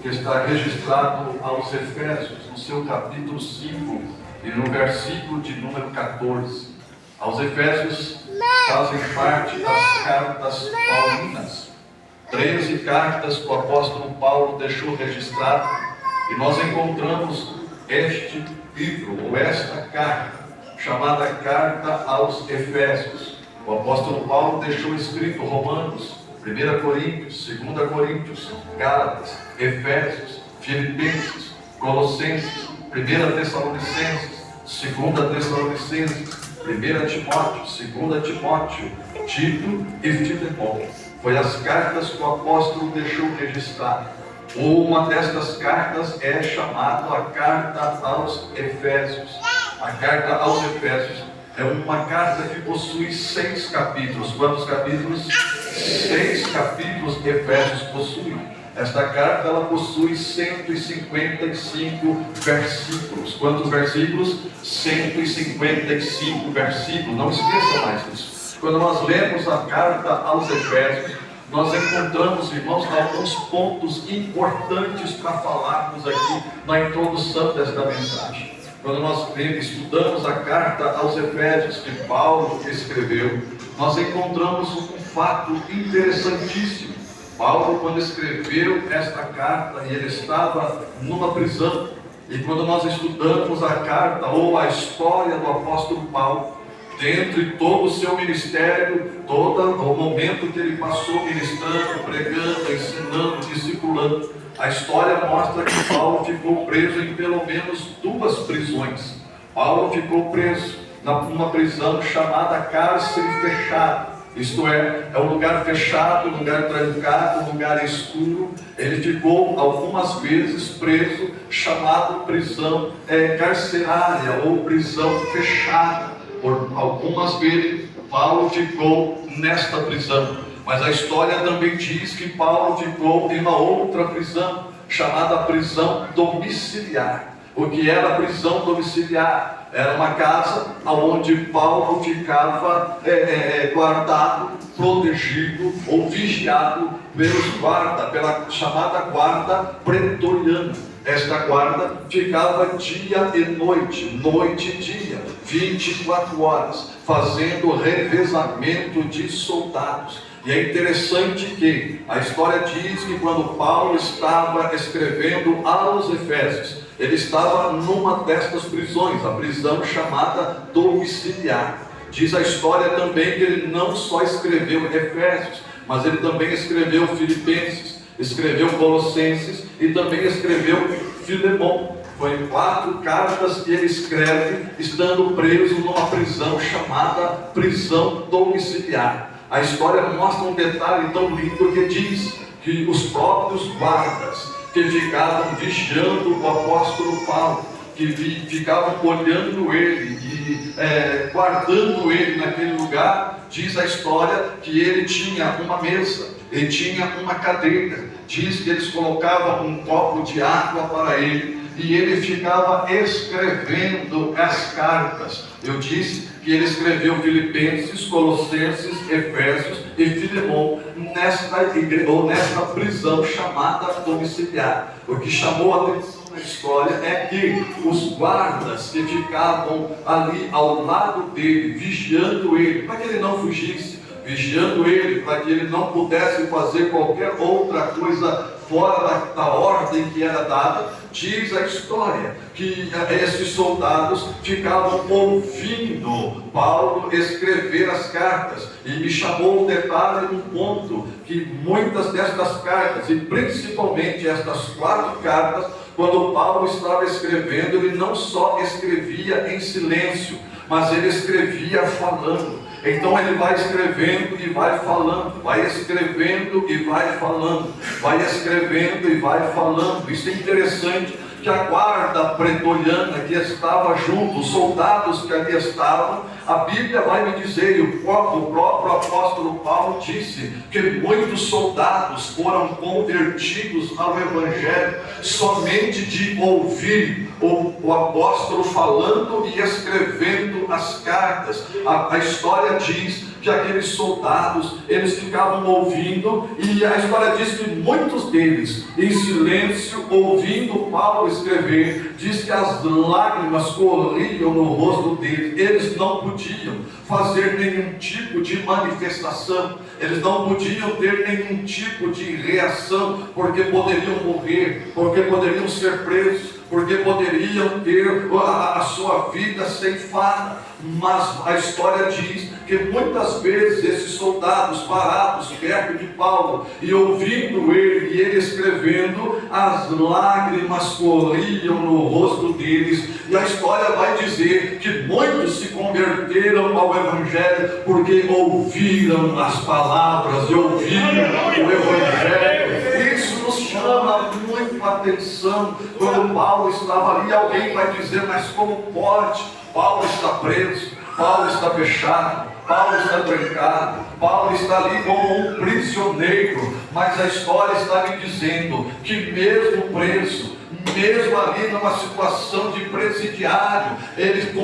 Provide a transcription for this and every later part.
que está registrado aos Efésios, no seu capítulo 5 e no versículo de número 14. Aos Efésios fazem parte das cartas paulinas, 13 cartas que o apóstolo Paulo deixou registrado, e nós encontramos este livro, ou esta carta, chamada Carta aos Efésios. O apóstolo Paulo deixou escrito Romanos, 1 Coríntios, 2 Coríntios, Gálatas, Efésios, Filipenses, Colossenses, 1 Tessalonicenses, 2 Tessalonicenses, 1 Timóteo, 2 Timóteo, Tito e Filemão. Foi as cartas que o apóstolo deixou registrado. Uma destas cartas é chamada a Carta aos Efésios. A Carta aos Efésios é uma carta que possui 6 capítulos. Quantos capítulos? 6 capítulos que Efésios possui. Esta carta ela possui 155 versículos. Quantos versículos? 155 versículos. Não esqueça mais disso. Quando nós lemos a carta aos Efésios, nós encontramos, irmãos, alguns pontos importantes para falarmos aqui na introdução desta mensagem. Quando nós estudamos a carta aos Efésios que Paulo escreveu, nós encontramos um fato interessantíssimo. Paulo, quando escreveu esta carta, ele estava numa prisão. E quando nós estudamos a carta ou a história do apóstolo Paulo, dentro de todo o seu ministério, todo o momento que ele passou ministrando, pregando, ensinando, discipulando, a história mostra que Paulo ficou preso em pelo menos 2 prisões. Paulo ficou preso numa prisão chamada cárcere fechado. Isto é um lugar fechado, um lugar trancado, um lugar escuro. Ele ficou algumas vezes preso, chamado prisão carcerária ou prisão fechada. Por algumas vezes Paulo ficou nesta prisão. Mas a história também diz que Paulo ficou em uma outra prisão, chamada prisão domiciliar. O que era a prisão domiciliar? Era uma casa onde Paulo ficava guardado, protegido ou vigiado pelos guardas, pela chamada guarda pretoriana. Esta guarda ficava dia e noite, noite e dia, 24 horas, fazendo revezamento de soldados. E é interessante que a história diz que quando Paulo estava escrevendo aos Efésios, ele estava numa destas prisões, a prisão chamada domiciliar. Diz a história também que ele não só escreveu Efésios, mas ele também escreveu Filipenses, escreveu Colossenses e também escreveu Filemão. Foi 4 cartas que ele escreve estando preso numa prisão chamada prisão domiciliar. A história mostra um detalhe tão lindo que diz que os próprios guardas que ficavam vigiando o apóstolo Paulo, que ficavam olhando ele e guardando ele naquele lugar, diz a história que ele tinha uma mesa, ele tinha uma cadeira, diz que eles colocavam um copo de água para ele, e ele ficava escrevendo as cartas. Eu disse que ele escreveu Filipenses, Colossenses, Efésios e Filemão nesta prisão chamada domiciliar. O que chamou a atenção na história é que os guardas que ficavam ali ao lado dele, vigiando ele, para que ele não fugisse, vigiando ele, para que ele não pudesse fazer qualquer outra coisa fora da ordem que era dada, diz a história que esses soldados ficavam ouvindo Paulo escrever as cartas. E me chamou um detalhe, um ponto, que muitas destas cartas, e principalmente estas 4 cartas, quando Paulo estava escrevendo, ele não só escrevia em silêncio, mas ele escrevia falando. Então ele vai escrevendo e vai falando, vai escrevendo e vai falando, vai escrevendo e vai falando. Isso é interessante, que a guarda pretoriana que estava junto, os soldados que ali estavam, a Bíblia vai me dizer, e o próprio apóstolo Paulo disse, que muitos soldados foram convertidos ao Evangelho somente de ouvir o apóstolo falando e escrevendo as cartas. A história diz que aqueles soldados, eles ficavam ouvindo, e a história diz que muitos deles, em silêncio, ouvindo Paulo escrever, diz que as lágrimas corriam no rosto deles. Eles não podiam fazer nenhum tipo de manifestação, eles não podiam ter nenhum tipo de reação, porque poderiam morrer, porque poderiam ser presos, porque poderiam ter a sua vida ceifada. Mas a história diz que muitas vezes esses soldados parados perto de Paulo e ouvindo ele e ele escrevendo, as lágrimas corriam no rosto deles, e a história vai dizer que muitos se converteram ao Evangelho porque ouviram as palavras e ouviram o Evangelho. Isso nos chama muito a atenção. Quando Paulo estava ali, alguém vai dizer: mas como pode? Paulo está preso, Paulo está fechado, Paulo está trancado, Paulo está ali como um prisioneiro. Mas a história está me dizendo que mesmo preso, mesmo ali numa situação de presidiário, ele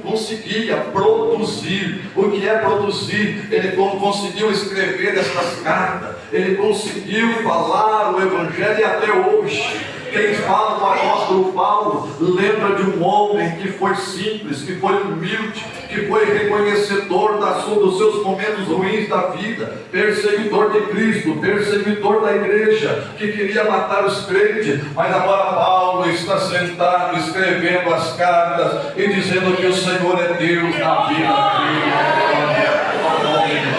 conseguia produzir. O que é produzir? Ele conseguiu escrever essas cartas, ele conseguiu falar o Evangelho, e até hoje quem fala do apóstolo Paulo lembra de um homem que foi simples, que foi humilde, que foi reconhecedor dos seus momentos ruins da vida, perseguidor de Cristo, perseguidor da igreja, que queria matar os crentes. Mas agora Paulo está sentado escrevendo as cartas e dizendo que o Senhor é Deus na vida dele.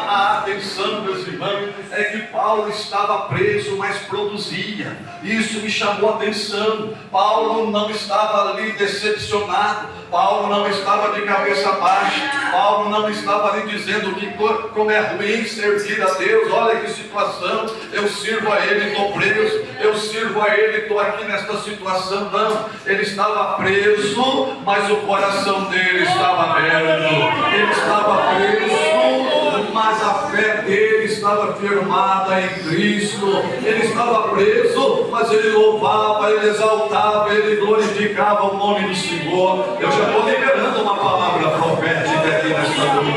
A atenção, meus irmãos, é que Paulo estava preso, mas produzia. Isso me chamou a atenção. Paulo não estava ali decepcionado, Paulo não estava de cabeça baixa, Paulo não estava ali dizendo que como é ruim servir a Deus, olha que situação, eu sirvo a Ele, estou preso, eu sirvo a Ele, estou aqui nesta situação. Não, ele estava preso, mas o coração dele estava aberto, ele estava preso, mas a fé dele estava firmada em Cristo. Ele estava preso, mas ele louvava, ele exaltava, ele glorificava o nome do Senhor. Eu já estou liberando uma palavra profética aqui nesta noite.